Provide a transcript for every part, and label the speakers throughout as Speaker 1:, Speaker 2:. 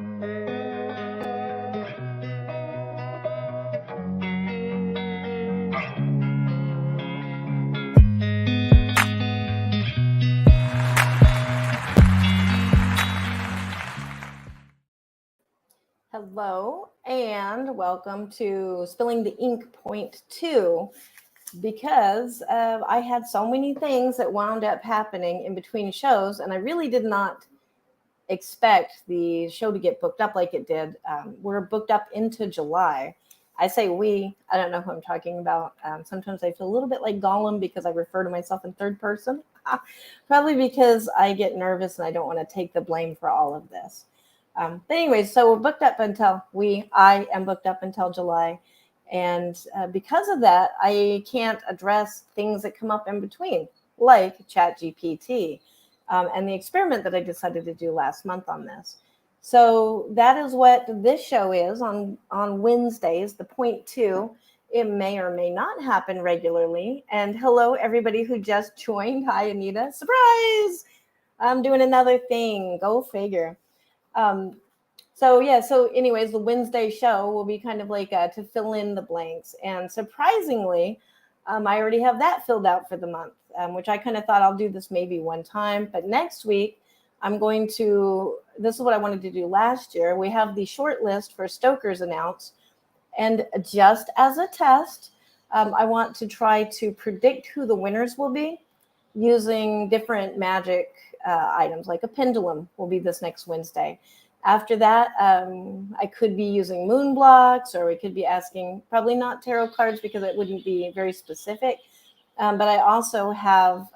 Speaker 1: Hello and welcome to Spilling the Ink Point 2, because I had so many things that wound up happening in between shows, and I really did not expect the show to get booked up like it did. We're booked up into July. I say we, I don't know who I'm talking about. Sometimes I feel a little bit like Gollum because I refer to myself in third person, probably because I get nervous and I don't want to take the blame for all of this. But anyways, so we're booked up until I am booked up until July. And because of that, I can't address things that come up in between, like ChatGPT and the experiment that I decided to do last month on this. So that is what this show is on Wednesdays, the point 2. It may or may not happen regularly. And hello, everybody who just joined. Hi, Anita. Surprise! I'm doing another thing. Go figure. So anyways, the Wednesday show will be kind of like to fill in the blanks. And surprisingly, I already have that filled out for the month, which I kind of thought I'll do this maybe one time. But next week, this is what I wanted to do last year. We have the short list for Stokers announced. And just as a test, I want to try to predict who the winners will be using different magic items, like a pendulum will be this next Wednesday. After that, I could be using moon blocks, or we could be asking, probably not tarot cards because it wouldn't be very specific. But I also have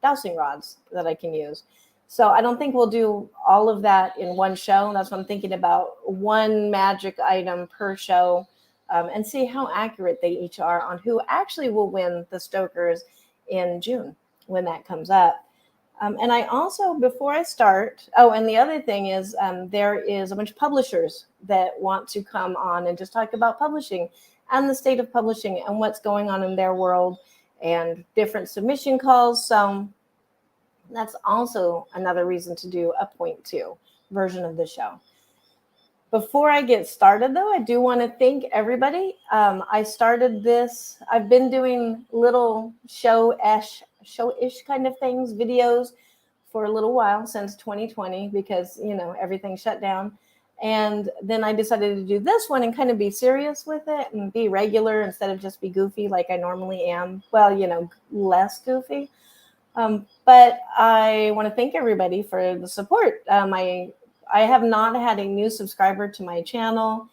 Speaker 1: dowsing rods that I can use. So I don't think we'll do all of that in one show. That's what I'm thinking about, one magic item per show, and see how accurate they each are on who actually will win the Stokers in June when that comes up. And I also, before I start, and the other thing is there is a bunch of publishers that want to come on and just talk about publishing and the state of publishing and what's going on in their world and different submission calls. So that's also another reason to do a point 2 version of the show. Before I get started, though, I do want to thank everybody. I started this. I've been doing little show-ish kind of things, videos, for a little while, since 2020, because, everything shut down. And then I decided to do this one and kind of be serious with it and be regular instead of just be goofy like I normally am. Well, less goofy. But I want to thank everybody for the support. I have not had a new subscriber to my channel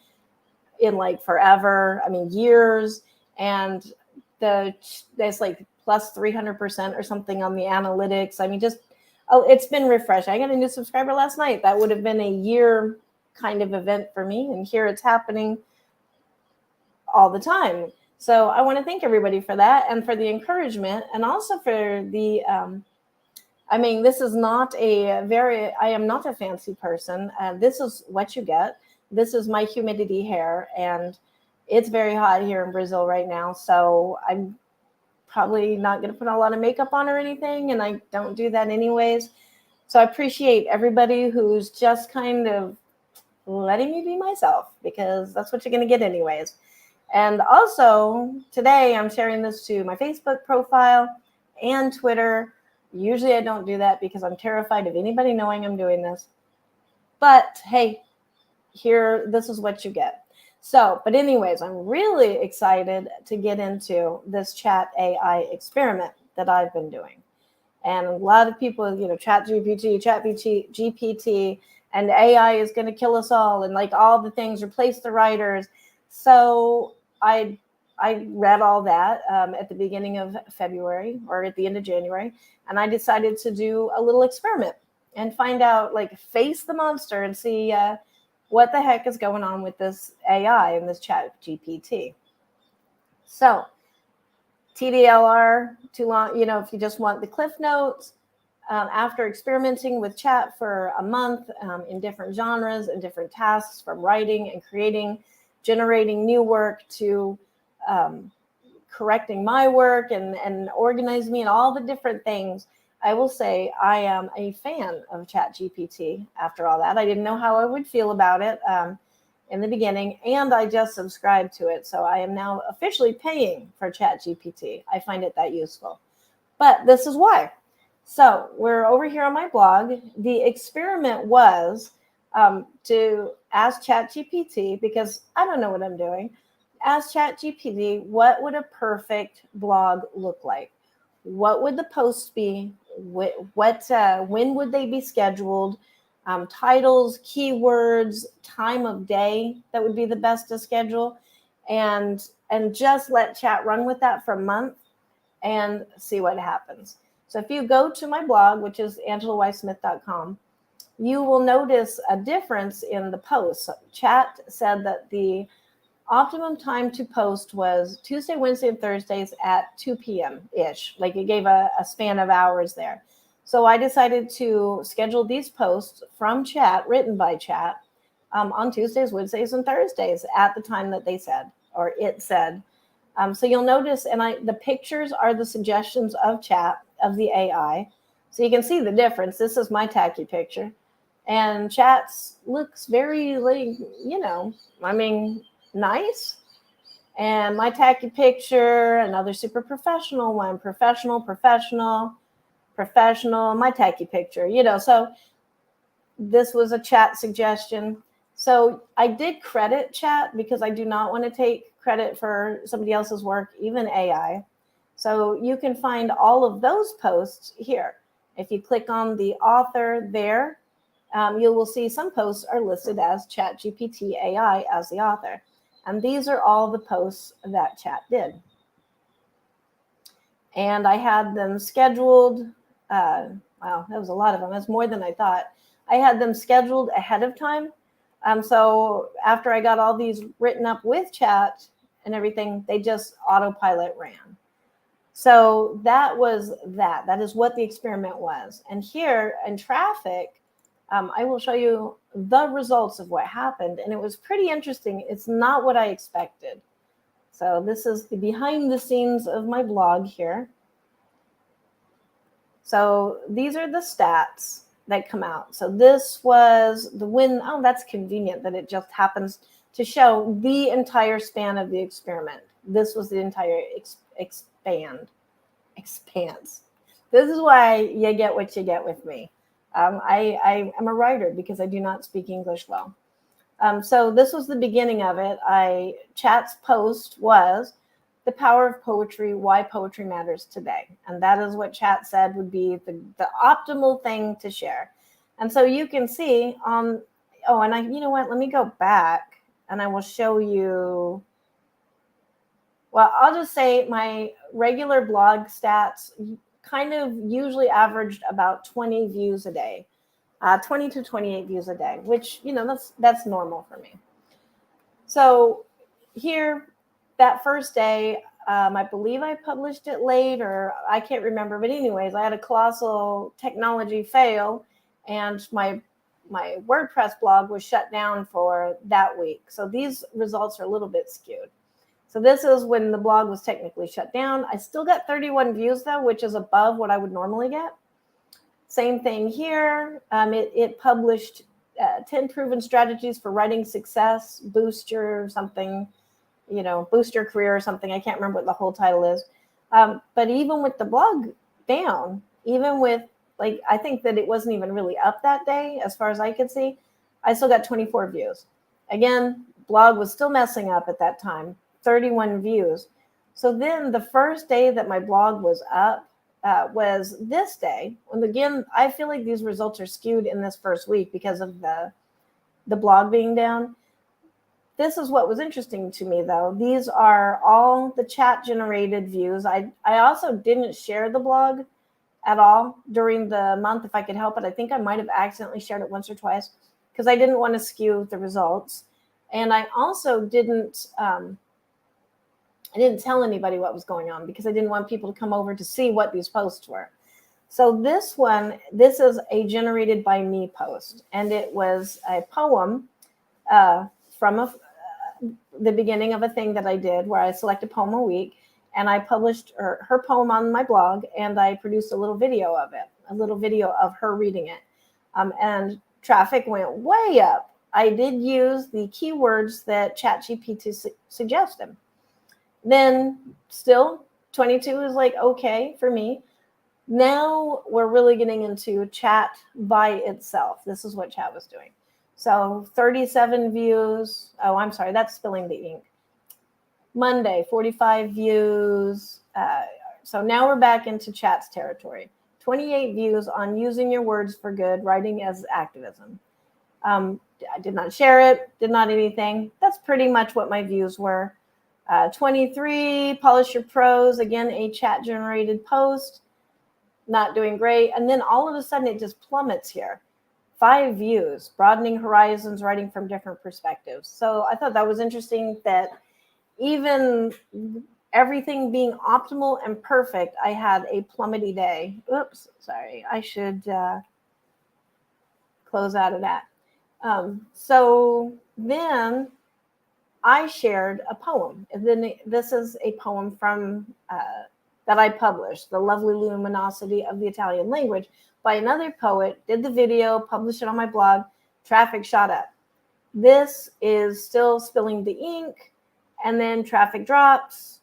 Speaker 1: in like forever. I mean, years. And there's like plus 300% or something on the analytics. I mean, it's been refreshing. I got a new subscriber last night. That would have been a year kind of event for me. And here it's happening all the time. So I want to thank everybody for that and for the encouragement, and also for the, this is not I am not a fancy person. This is what you get. This is my humidity hair, and it's very hot here in Brazil right now. So I'm probably not going to put a lot of makeup on or anything, and I don't do that anyways. So I appreciate everybody who's just kind of letting me be myself, because that's what you're going to get anyways. And also today I'm sharing this to my Facebook profile and Twitter. Usually I don't do that because I'm terrified of anybody knowing I'm doing this. But hey, this is what you get. So, but anyways, I'm really excited to get into this chat AI experiment that I've been doing. And a lot of people, ChatGPT, and AI is going to kill us all, and like all the things, replace the writers. So I read all that at the beginning of February or at the end of January, and I decided to do a little experiment and find out, like, face the monster and see what the heck is going on with this AI and this ChatGPT. So TDLR, too long, if you just want the cliff notes, after experimenting with chat for a month in different genres and different tasks, from writing and creating, generating new work, to correcting my work and organizing me and all the different things, I will say I am a fan of ChatGPT after all that. I didn't know how I would feel about it in the beginning, and I just subscribed to it. So I am now officially paying for ChatGPT. I find it that useful. But this is why. So we're over here on my blog. The experiment was to ask ChatGPT, because I don't know what I'm doing, ask ChatGPT, what would a perfect blog look like? What would the posts be? When would they be scheduled? Titles, keywords, time of day that would be the best to schedule, and just let chat run with that for a month and see what happens. So if you go to my blog, which is angelawysmith.com, you will notice a difference in the posts. Chat said that the optimum time to post was Tuesday, Wednesday, and Thursdays at 2 p.m.-ish. Like it gave a span of hours there. So I decided to schedule these posts from chat, written by chat, on Tuesdays, Wednesdays, and Thursdays at the time that they said, or it said. So you'll notice, and the pictures are the suggestions of chat, of the AI. So you can see the difference. This is my tacky picture. And chat's looks very, like, nice. And my tacky picture, another super professional one, professional, my tacky picture, so this was a chat suggestion. So I did credit chat because I do not want to take credit for somebody else's work, even AI. So you can find all of those posts here. If you click on the author there, you will see some posts are listed as ChatGPT AI as the author. And these are all the posts that chat did. And I had them scheduled. Wow, that was a lot of them. That's more than I thought. I had them scheduled ahead of time. So after I got all these written up with chat and everything, they just autopilot ran. So that was that. That is what the experiment was. And here in traffic, I will show you the results of what happened. And it was pretty interesting. It's not what I expected. So this is the behind the scenes of my blog here. So these are the stats that come out. So this was the win. Oh, that's convenient that it just happens to show the entire span of the experiment. This was the entire expanse. This is why you get what you get with me. I am a writer because I do not speak English well. So this was the beginning of it. Chat's post was the power of poetry, why poetry matters today. And that is what chat said would be the optimal thing to share. And so you can see and you know what, let me go back and I will show you. Well, I'll just say my regular blog stats kind of usually averaged about 20 views a day, 20 to 28 views a day, which, that's normal for me. So here, that first day, I believe I published it late, or I can't remember. But anyways, I had a colossal technology fail, and my WordPress blog was shut down for that week. So these results are a little bit skewed. So this is when the blog was technically shut down. I still got 31 views, though, which is above what I would normally get. Same thing here. It published 10 proven strategies for writing success, boost your something, boost your career or something. I can't remember what the whole title is. But even with the blog down, even with, I think that it wasn't even really up that day, as far as I could see, I still got 24 views. Again, blog was still messing up at that time, 31 views. So then the first day that my blog was up was this day. And again, I feel like these results are skewed in this first week because of the blog being down. This is what was interesting to me, though. These are all the chat-generated views. I also didn't share the blog at all during the month if I could help it. I think I might have accidentally shared it once or twice because I didn't want to skew the results. And I also didn't tell anybody what was going on because I didn't want people to come over to see what these posts were. So this is a generated by me post, and it was a poem from the beginning of a thing that I did where I select a poem a week, and I published her poem on my blog, and I produced a little video of it, a little video of her reading it. And traffic went way up. I did use the keywords that ChatGPT suggested. Then still 22 is like okay for me. Now we're really getting into chat by itself. This is what chat was doing. So 37 views. Oh, I'm sorry, that's Spilling the Ink. Monday, 45 views. So now we're back into chat's territory. 28 views on using your words for good, writing as activism. I did not share it, did not anything. That's pretty much what my views were. 23, polish your prose. Again, a chat-generated post. Not doing great. And then all of a sudden it just plummets here. 5 views, broadening horizons, writing from different perspectives. So I thought that was interesting that even everything being optimal and perfect, I had a plummety day. Oops, sorry. I should close out of that. So then I shared a poem. And then this is a poem from that I published, The Lovely Luminosity of the Italian Language, by another poet, did the video, published it on my blog, traffic shot up. This is still Spilling the Ink, and then traffic drops.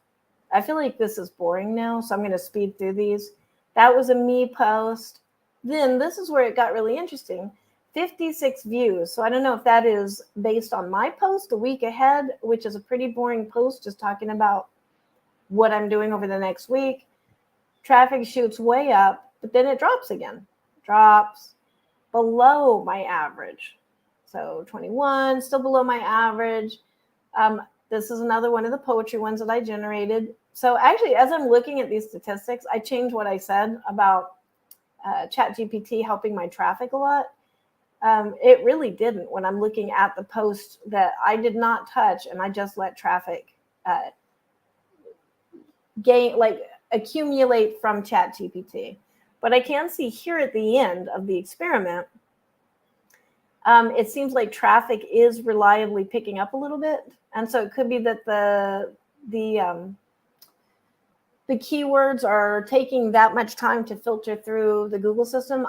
Speaker 1: I feel like this is boring now, so I'm going to speed through these. That was a me post. Then this is where it got really interesting. 56 views. So I don't know if that is based on my post a week ahead, which is a pretty boring post, just talking about what I'm doing over the next week. Traffic shoots way up, but then it drops again. Drops below my average. So 21, still below my average. This is another one of the poetry ones that I generated. So actually, as I'm looking at these statistics, I changed what I said about ChatGPT helping my traffic a lot. It really didn't when I'm looking at the post that I did not touch, and I just let traffic accumulate from ChatGPT. But I can see here at the end of the experiment, it seems like traffic is reliably picking up a little bit. And so it could be that the keywords are taking that much time to filter through the Google system.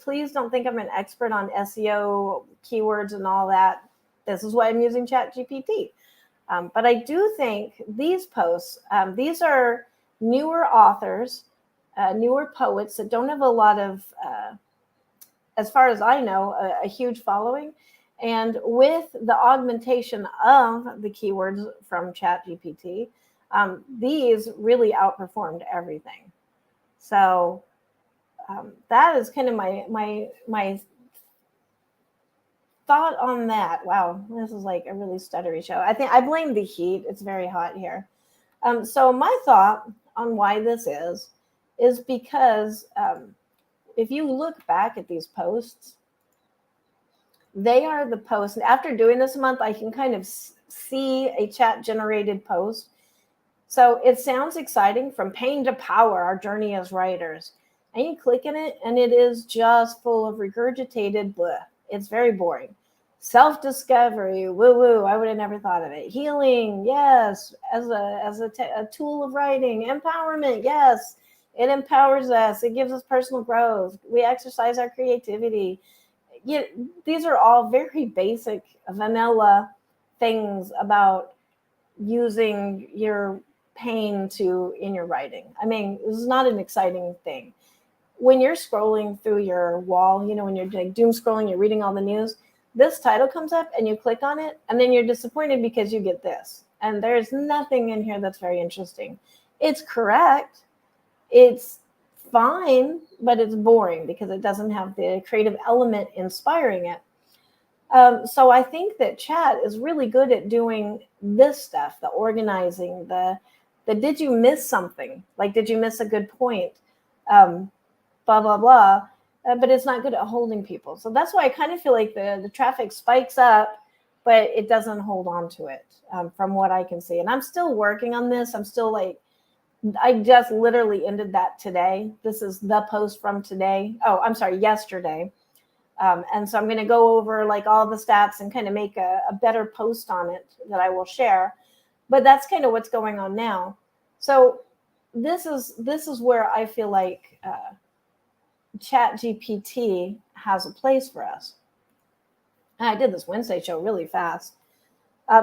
Speaker 1: Please don't think I'm an expert on SEO, keywords, and all that. This is why I'm using ChatGPT. But I do think these posts, these are newer authors, newer poets that don't have a lot of, as far as I know, a huge following. And with the augmentation of the keywords from ChatGPT, these really outperformed everything. So that is kind of my thought on that. Wow, this is like a really stuttery show. I think I blame the heat. It's very hot here. So my thought on why this is because if you look back at these posts, they are the posts. After doing this a month, I can kind of see a chat-generated post. So it sounds exciting, from pain to power, our journey as writers. And you click in it, and it is just full of regurgitated blah. It's very boring. Self-discovery, woo-woo, I would have never thought of it. Healing, yes, as a tool of writing. Empowerment, yes, it empowers us. It gives us personal growth. We exercise our creativity. These are all very basic, vanilla things about using your pain in your writing. I mean, this is not an exciting thing. When you're scrolling through your wall, when you're like doom scrolling, you're reading all the news, this title comes up and you click on it, and then you're disappointed because you get this. And there's nothing in here that's very interesting. It's correct. It's fine, but it's boring because it doesn't have the creative element inspiring it. So I think that chat is really good at doing this stuff, the organizing, the did you miss something? Like, did you miss a good point? Blah, blah, blah. But it's not good at holding people. So that's why I kind of feel like the traffic spikes up, but it doesn't hold on to it from what I can see. And I'm still working on this. I'm still I just literally ended that today. This is the post from today. Oh, I'm sorry, yesterday. And so I'm going to go over all the stats and kind of make a better post on it that I will share. But that's kind of what's going on now. So this is where I feel like Chat GPT has a place for us. And I did this Wednesday show really fast.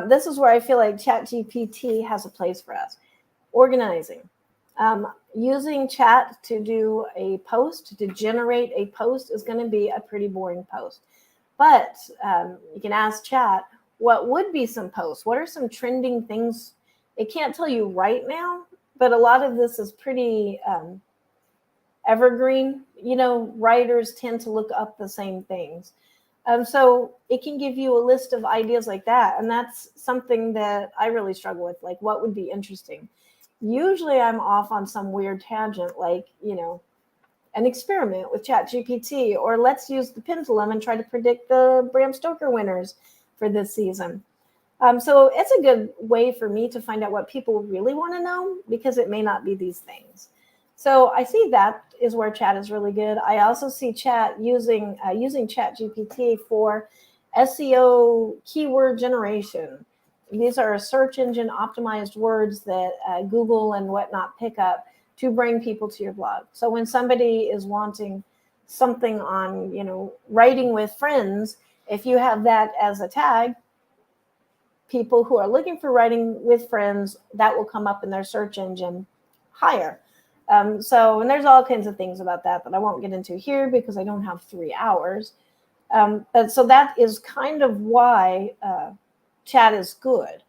Speaker 1: This is where I feel like Chat GPT has a place for us. Organizing. Using chat to do a post, to generate a post, is going to be a pretty boring post. But you can ask chat, what would be some posts? What are some trending things? It can't tell you right now, but a lot of this is pretty evergreen. Writers tend to look up the same things. So it can give you a list of ideas like that. And that's something that I really struggle with. Like, what would be interesting? Usually I'm off on some weird tangent, like, an experiment with ChatGPT, or let's use the pendulum and try to predict the Bram Stoker winners for this season. So it's a good way for me to find out what people really want to know, because it may not be these things. So I see that is where chat is really good. I also see chat using ChatGPT for SEO keyword generation. These are search engine optimized words that Google and whatnot pick up to bring people to your blog. So when somebody is wanting something on, writing with friends, if you have that as a tag, people who are looking for writing with friends, that will come up in their search engine higher. And there's all kinds of things about that I won't get into here because I don't have 3 hours. But so that is kind of why chat is good.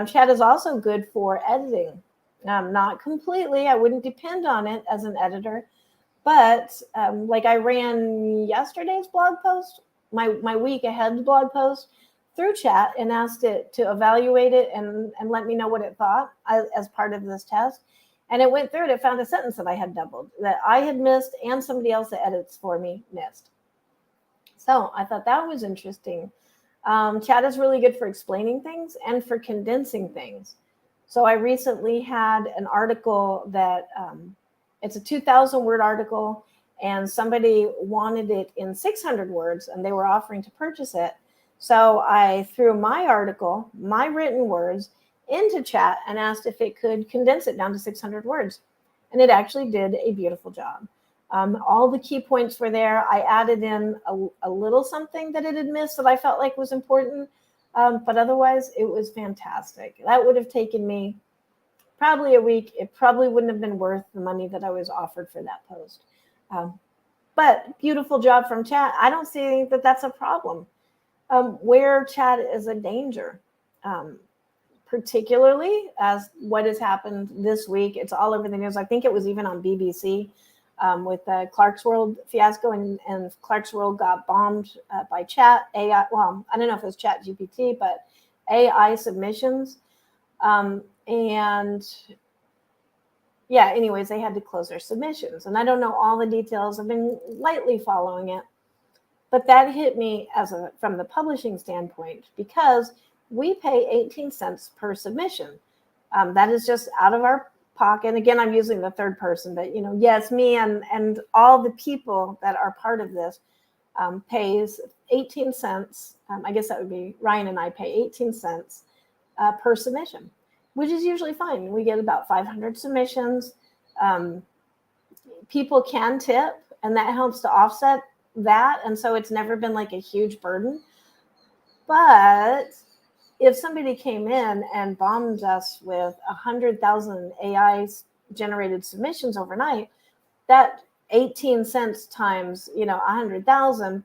Speaker 1: Chat is also good for editing. Not completely. I wouldn't depend on it as an editor. But like I ran yesterday's blog post, my week ahead blog post, through chat, and asked it to evaluate it and let me know what it thought as part of this test. And it went through it. It found a sentence that I had doubled, that I had missed, and somebody else that edits for me missed. So I thought that was interesting. Chat is really good for explaining things and for condensing things. So I recently had an article that it's a 2,000 word article, and somebody wanted it in 600 words, and they were offering to purchase it. So I threw my article, my written words, into chat and asked if it could condense it down to 600 words. And it actually did a beautiful job. All the key points were there. I added in a little something that it had missed that I felt like was important. But otherwise, it was fantastic. That would have taken me probably a week. It probably wouldn't have been worth the money that I was offered for that post. But beautiful job from chat. I don't see that that's a problem. Where chat is a danger, particularly as what has happened this week. It's all over the news. I think it was even on BBC with the Clark's World fiasco, and Clark's World got bombed by chat AI. Well, I don't know if it was Chat GPT, but AI submissions. And yeah, anyways, they had to close their submissions. And I don't know all the details. I've been lightly following it. But that hit me from the publishing standpoint, because we pay 18 cents per submission. That is just out of our pocket. And again, I'm using the third person, but yes, me and all the people that are part of this pays 18 cents. I guess that would be Ryan and I pay 18 cents per submission, which is usually fine. We get about 500 submissions. People can tip, and that helps to offset that. And so it's never been like a huge burden. But if somebody came in and bombed us with 100,000 AI generated submissions overnight, that 18 cents times 100,000,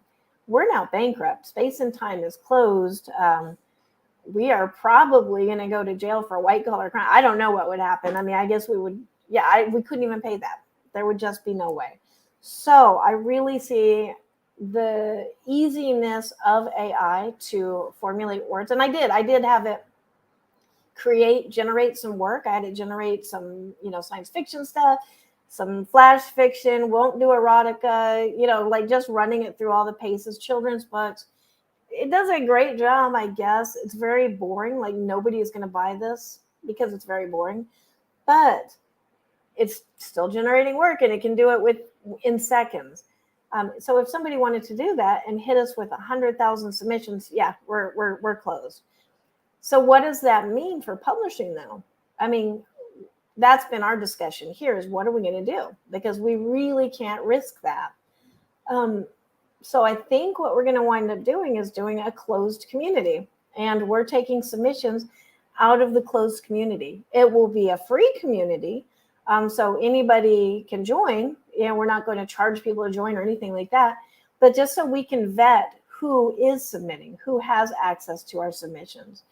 Speaker 1: we're now bankrupt. Space and Time is closed. We are probably going to go to jail for a white collar crime. I don't know what would happen. I mean, I guess we would. Yeah, we couldn't even pay that. There would just be no way. So I really see the easiness of AI to formulate words. And I did have it generate some work. I had to generate some, science fiction stuff, some flash fiction, won't do erotica, like just running it through all the paces, children's books. It does a great job, I guess. It's very boring. Like, nobody is going to buy this because it's very boring. But it's still generating work, and it can do it in seconds. So if somebody wanted to do that and hit us with 100,000 submissions, yeah, we're closed. So what does that mean for publishing, though? I mean, that's been our discussion here is what are we going to do? Because we really can't risk that. So I think what we're going to wind up doing is doing a closed community, and we're taking submissions out of the closed community. It will be a free community. So anybody can join. We're not going to charge people to join or anything like that, but just so we can vet who is submitting, who has access to our submissions.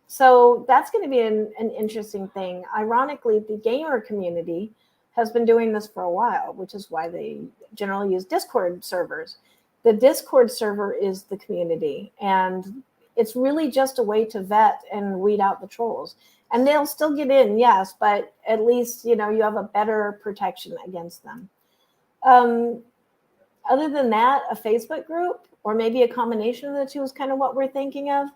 Speaker 1: So that's going to be an interesting thing. Ironically, the gamer community has been doing this for a while, which is why they generally use Discord servers. The Discord server is the community, and it's really just a way to vet and weed out the trolls. And they'll still get in, yes, but at least, you have a better protection against them. Other than that, a Facebook group or maybe a combination of the two is kind of what we're thinking of.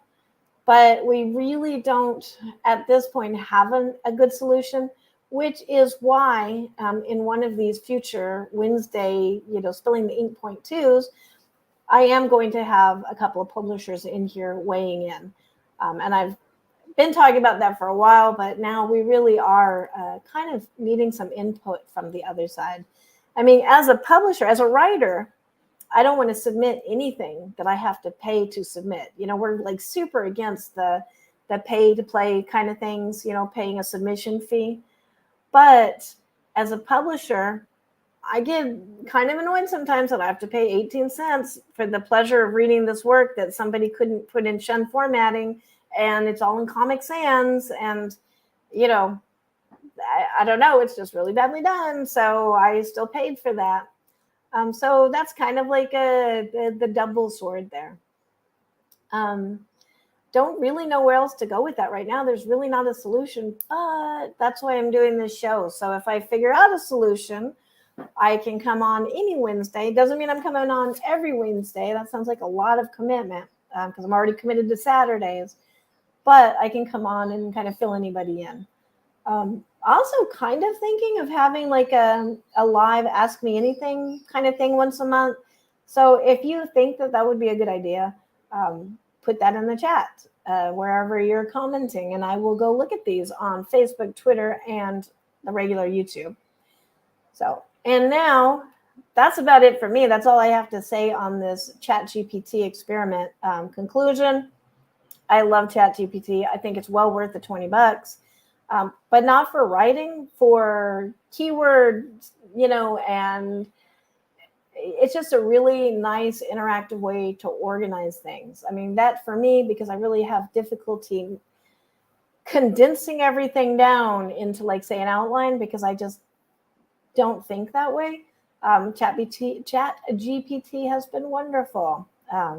Speaker 1: But we really don't, at this point, have a good solution, which is why in one of these future Wednesday, Spilling the Ink Point 2s, I am going to have a couple of publishers in here weighing in. And I've been talking about that for a while, but now we really are kind of needing some input from the other side. I mean, as a publisher, as a writer, I don't want to submit anything that I have to pay to submit. We're like super against the pay to play kind of things, paying a submission fee. But as a publisher, I get kind of annoyed sometimes that I have to pay 18 cents for the pleasure of reading this work that somebody couldn't put in Shun formatting, and it's all in Comic Sans, and I don't know, it's just really badly done, so I still paid for that. So that's kind of like the double sword there. Don't really know where else to go with that right now. There's really not a solution, but that's why I'm doing this show. So if I figure out a solution, I can come on any Wednesday. Doesn't mean I'm coming on every Wednesday. That sounds like a lot of commitment because I'm already committed to Saturdays. But I can come on and kind of fill anybody in. Also kind of thinking of having like a live Ask Me Anything kind of thing once a month. So if you think that would be a good idea, put that in the chat wherever you're commenting, and I will go look at these on Facebook, Twitter, and the regular YouTube. So, and now that's about it for me. That's all I have to say on this ChatGPT experiment conclusion. I love ChatGPT. I think it's well worth the $20, but not for writing, for keywords, and it's just a really nice interactive way to organize things. I mean, that for me, because I really have difficulty condensing everything down into like, say, an outline, because I just don't think that way. ChatGPT has been wonderful.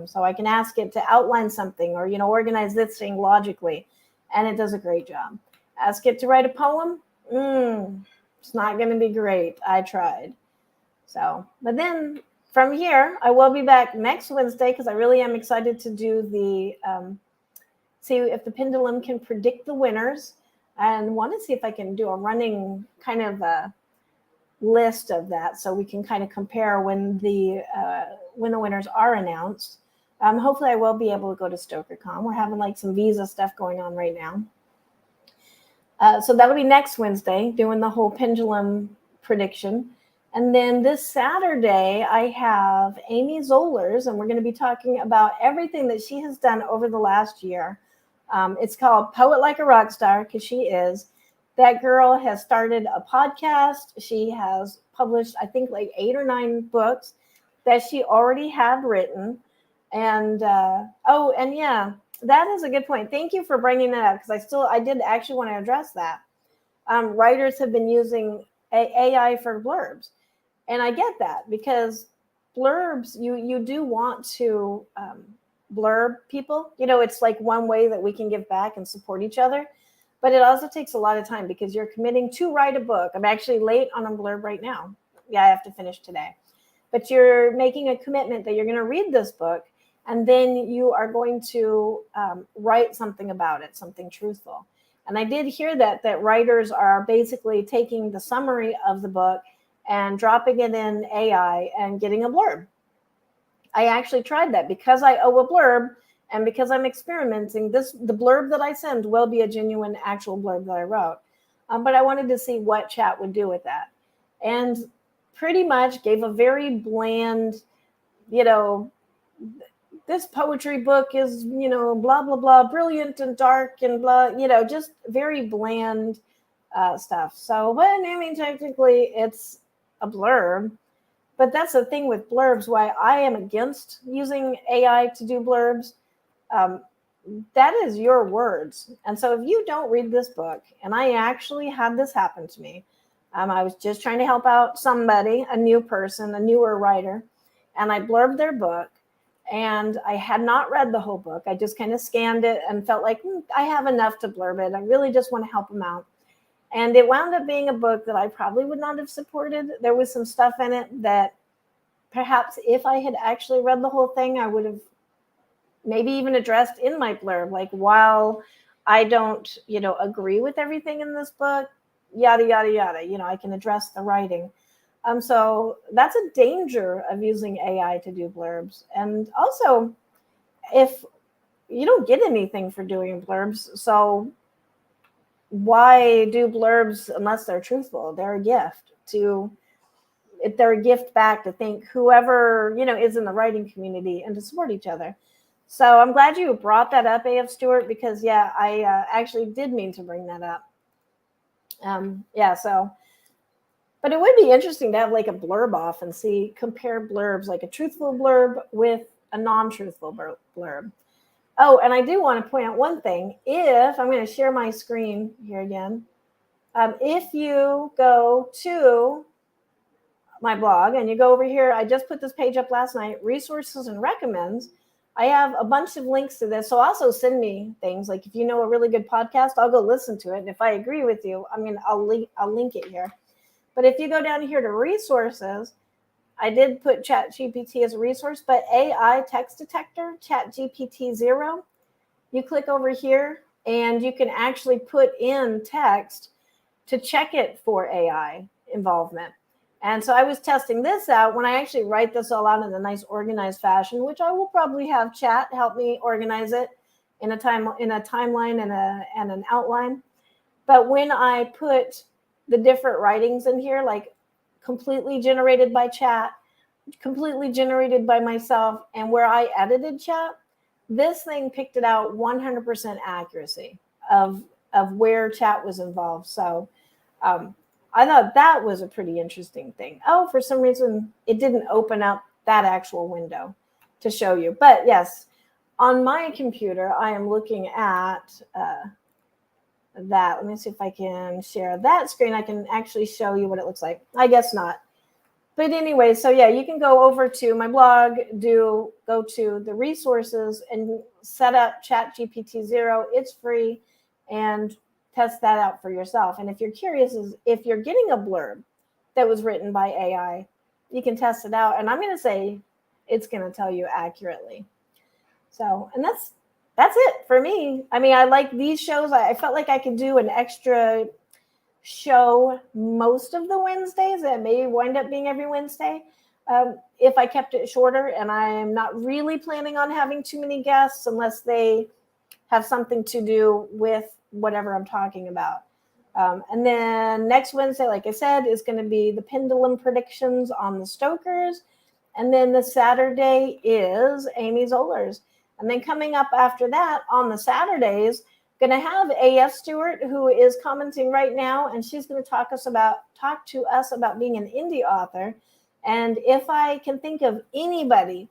Speaker 1: So I can ask it to outline something or, organize this thing logically, and it does a great job. Ask it to write a poem. It's not going to be great. I tried. So, but then from here, I will be back next Wednesday because I really am excited to do the, see if the pendulum can predict the winners, and want to see if I can do a running kind of list of that so we can kind of compare when the winners are announced. Hopefully I will be able to go to StokerCon. We're having like some visa stuff going on right now. So that'll be next Wednesday, doing the whole pendulum prediction. And then this Saturday, I have Amy Zollers, and we're going to be talking about everything that she has done over the last year. It's called Poet Like a Rock Star, because she is. That girl has started a podcast. She has published, I think, like 8 or 9 books that she already had written. And, and yeah, that is a good point. Thank you for bringing that up, because I did actually want to address that. Writers have been using AI for blurbs. And I get that, because blurbs, you do want to blurb people. It's like one way that we can give back and support each other. But it also takes a lot of time because you're committing to write a book. I'm actually late on a blurb right now. Yeah, I have to finish today. But you're making a commitment that you're going to read this book, and then you are going to write something about it, something truthful. And I did hear that writers are basically taking the summary of the book and dropping it in AI and getting a blurb. I actually tried that because I owe a blurb. And because I'm experimenting, the blurb that I send will be a genuine, actual blurb that I wrote. but I wanted to see what chat would do with that. And pretty much gave a very bland, this poetry book is, blah, blah, blah, brilliant and dark and blah, just very bland stuff. So, but I mean, technically it's a blurb. But that's the thing with blurbs, why I am against using AI to do blurbs. That is your words. And so if you don't read this book, and I actually had this happen to me, I was just trying to help out somebody, a new person, a newer writer, and I blurbed their book. And I had not read the whole book. I just kind of scanned it and felt like I have enough to blurb it. I really just want to help them out. And it wound up being a book that I probably would not have supported. There was some stuff in it that perhaps if I had actually read the whole thing, I would have maybe even addressed in my blurb, like, while I don't, agree with everything in this book, yada, yada, yada, I can address the writing. So that's a danger of using AI to do blurbs. And also, if you don't get anything for doing blurbs, so why do blurbs unless they're truthful? They're a gift they're a gift back to thank whoever, is in the writing community and to support each other. So I'm glad you brought that up, A.F. Stewart, because I actually did mean to bring that up. But it would be interesting to have like a blurb off and compare blurbs, like a truthful blurb with a non-truthful blurb. Oh, and I do want to point out one thing. If I'm going to share my screen here again, if you go to my blog and you go over here, I just put this page up last night, resources and recommends. I have a bunch of links to this. So also send me things like if you know a really good podcast, I'll go listen to it. And if I agree with you, I'll link it here. But if you go down here to resources, I did put ChatGPT as a resource, but AI text detector, ChatGPT 0, you click over here and you can actually put in text to check it for AI involvement. And so I was testing this out when I actually write this all out in a nice organized fashion, which I will probably have chat help me organize it in a timeline and an outline. But when I put the different writings in here, like completely generated by chat, completely generated by myself, and where I edited chat, this thing picked it out 100% accuracy of where chat was involved. So I thought that was a pretty interesting thing. Oh, for some reason, it didn't open up that actual window to show you. But yes, on my computer, I am looking at that. Let me see if I can share that screen. I can actually show you what it looks like. I guess not. But anyway, so yeah, you can go over to my blog, go to the resources and set up ChatGPT 0. It's free, and test that out for yourself. And if you're curious, if you're getting a blurb that was written by AI, you can test it out. And I'm going to say it's going to tell you accurately. So, and that's it for me. I mean, I like these shows. I felt like I could do an extra show most of the Wednesdays. It may wind up being every Wednesday if I kept it shorter. And I'm not really planning on having too many guests unless they have something to do with whatever I'm talking about. And then next Wednesday, like I said, is going to be the pendulum predictions on the Stokers. And then the Saturday is Amy Zollers. And then coming up after that on the Saturdays, going to have A.F. Stewart, who is commenting right now, and she's going to talk to us about being an indie author. And if I can think of anybody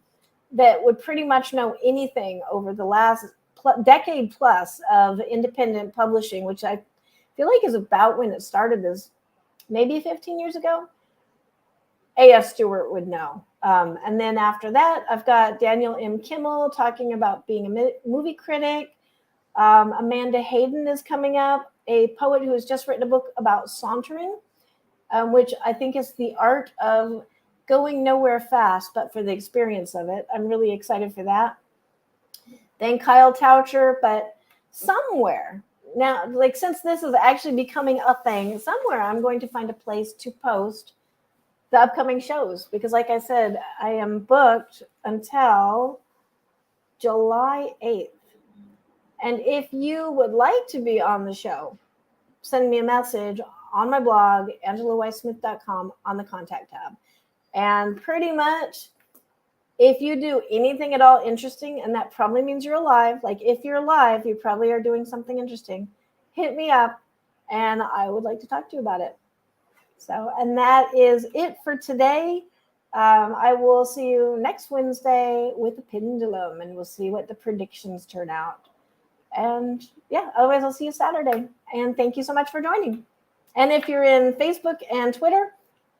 Speaker 1: that would pretty much know anything over the last decade plus of independent publishing, which I feel like is about when it started, is maybe 15 years ago, A.F. Stewart would know. And then after that, I've got Daniel M. Kimmel talking about being a movie critic. Amanda Hayden is coming up, a poet who has just written a book about sauntering, which I think is the art of going nowhere fast, but for the experience of it. I'm really excited for that. Then Kyle Toucher, but somewhere now, like since this is actually becoming a thing, somewhere I'm going to find a place to post the upcoming shows, because like I said, I am booked until July 8th. And if you would like to be on the show, send me a message on my blog, angelawysmith.com, on the contact tab. And pretty much, if you do anything at all interesting, and that probably means you're alive, like if you're alive, you probably are doing something interesting, hit me up and I would like to talk to you about it. So, and that is it for today. I will see you next Wednesday with the pendulum, and we'll see what the predictions turn out. And yeah, otherwise I'll see you Saturday. And thank you so much for joining. And if you're in Facebook and Twitter,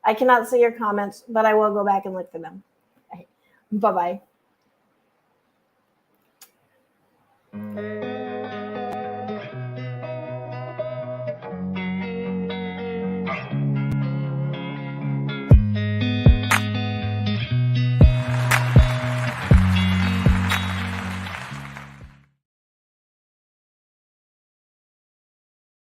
Speaker 1: I cannot see your comments, but I will go back and look for them. Okay. Bye-bye.